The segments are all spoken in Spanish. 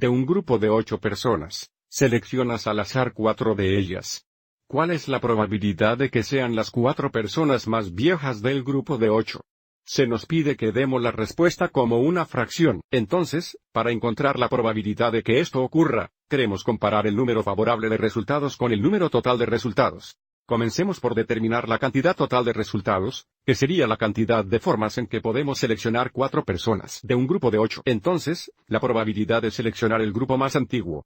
De un grupo de 8 personas, seleccionas al azar 4 de ellas. ¿Cuál es la probabilidad de que sean las 4 personas más viejas del grupo de 8? Se nos pide que demos la respuesta como una fracción. Entonces, para encontrar la probabilidad de que esto ocurra, queremos comparar el número favorable de resultados con el número total de resultados. Comencemos por determinar la cantidad total de resultados, que sería la cantidad de formas en que podemos seleccionar 4 personas de un grupo de 8. Entonces, la probabilidad de seleccionar el grupo más antiguo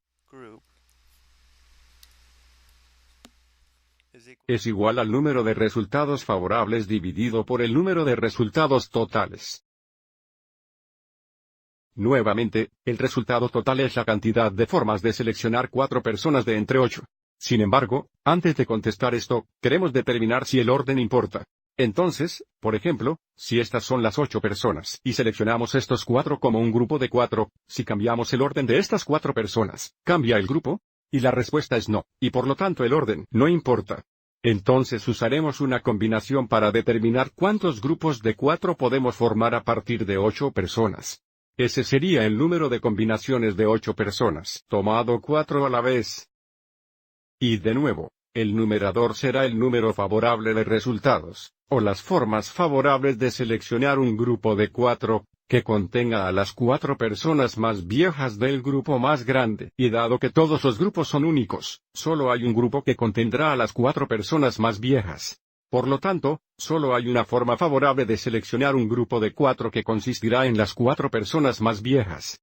es igual al número de resultados favorables dividido por el número de resultados totales. Nuevamente, el resultado total es la cantidad de formas de seleccionar 4 personas de entre 8. Sin embargo, antes de contestar esto, queremos determinar si el orden importa. Entonces, por ejemplo, si estas son las 8 personas y seleccionamos estos 4 como un grupo de 4, si cambiamos el orden de estas 4 personas, ¿cambia el grupo? Y la respuesta es no, y por lo tanto el orden no importa. Entonces usaremos una combinación para determinar cuántos grupos de 4 podemos formar a partir de 8 personas. Ese sería el número de combinaciones de 8 personas, tomado 4 a la vez. Y de nuevo, el numerador será el número favorable de resultados, o las formas favorables de seleccionar un grupo de 4, que contenga a las 4 personas más viejas del grupo más grande. Y dado que todos los grupos son únicos, solo hay un grupo que contendrá a las 4 personas más viejas. Por lo tanto, solo hay una forma favorable de seleccionar un grupo de 4 que consistirá en las 4 personas más viejas.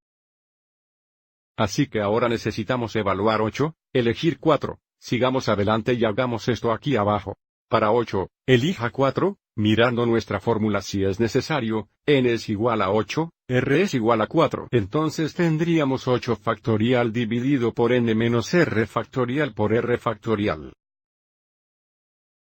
Así que ahora necesitamos evaluar 8, elegir 4. Sigamos adelante y hagamos esto aquí abajo. Para 8, elija 4, mirando nuestra fórmula si es necesario, n es igual a 8, r es igual a 4. Entonces tendríamos 8 factorial dividido por n menos r factorial por r factorial.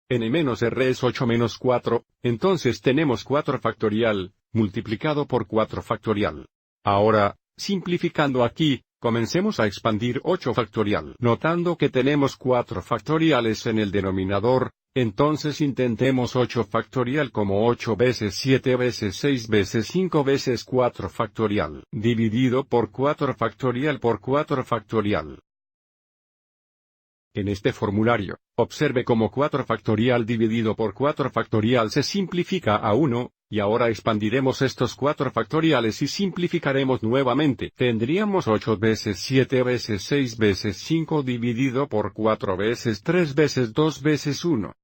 N menos r es 8 menos 4, entonces tenemos 4 factorial, multiplicado por 4 factorial. Ahora, simplificando aquí, comencemos a expandir 8 factorial. Notando que tenemos 4 factoriales en el denominador, entonces intentemos 8 factorial como 8 veces 7 veces 6 veces 5 veces 4 factorial, dividido por 4 factorial por 4 factorial. En este formulario, observe cómo 4 factorial dividido por 4 factorial se simplifica a 1, y ahora expandiremos estos 4 factoriales y simplificaremos nuevamente. Tendríamos 8 veces 7 veces 6 veces 5 dividido por 4 veces 3 veces 2 veces 1.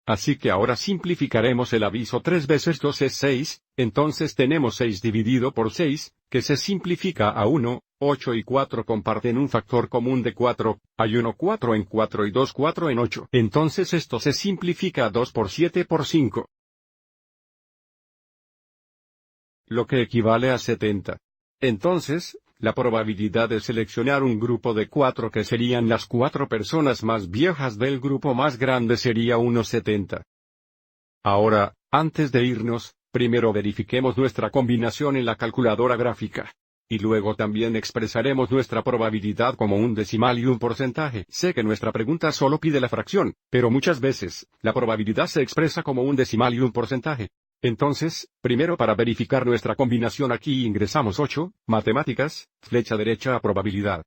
Así que ahora simplificaremos el aviso 3 veces 2 es 6, entonces tenemos 6 dividido por 6, que se simplifica a 1, 8 y 4 comparten un factor común de 4, hay 1 4 en 4 y 2 4 en 8. Entonces esto se simplifica a 2 por 7 por 5. Lo que equivale a 70. Entonces, la probabilidad de seleccionar un grupo de 4 que serían las 4 personas más viejas del grupo más grande sería 1/70. Ahora, antes de irnos, primero verifiquemos nuestra combinación en la calculadora gráfica. Y luego también expresaremos nuestra probabilidad como un decimal y un porcentaje. Sé que nuestra pregunta solo pide la fracción, pero muchas veces, la probabilidad se expresa como un decimal y un porcentaje. Entonces, primero para verificar nuestra combinación aquí ingresamos 8, matemáticas, flecha derecha a probabilidad.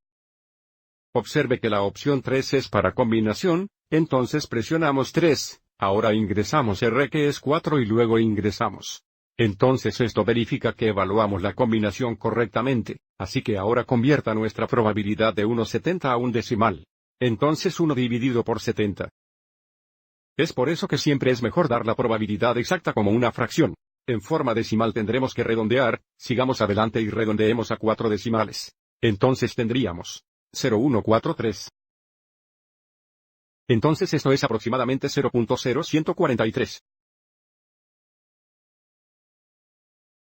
Observe que la opción 3 es para combinación, entonces presionamos 3, ahora ingresamos R que es 4 y luego ingresamos. Entonces esto verifica que evaluamos la combinación correctamente, así que ahora convierta nuestra probabilidad de 1/70 a un decimal. Entonces 1 dividido por 70. Es por eso que siempre es mejor dar la probabilidad exacta como una fracción. En forma decimal tendremos que redondear, sigamos adelante y redondeemos a 4 decimales. Entonces tendríamos 0,143. Entonces esto es aproximadamente 0.0143.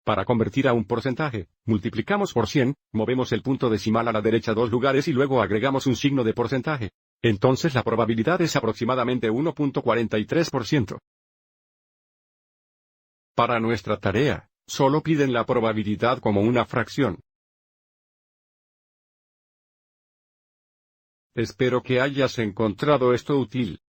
Para convertir a un porcentaje, multiplicamos por 100, movemos el punto decimal a la derecha 2 lugares y luego agregamos un signo de porcentaje. Entonces la probabilidad es aproximadamente 1.43%. Para nuestra tarea, solo piden la probabilidad como una fracción. Espero que hayas encontrado esto útil.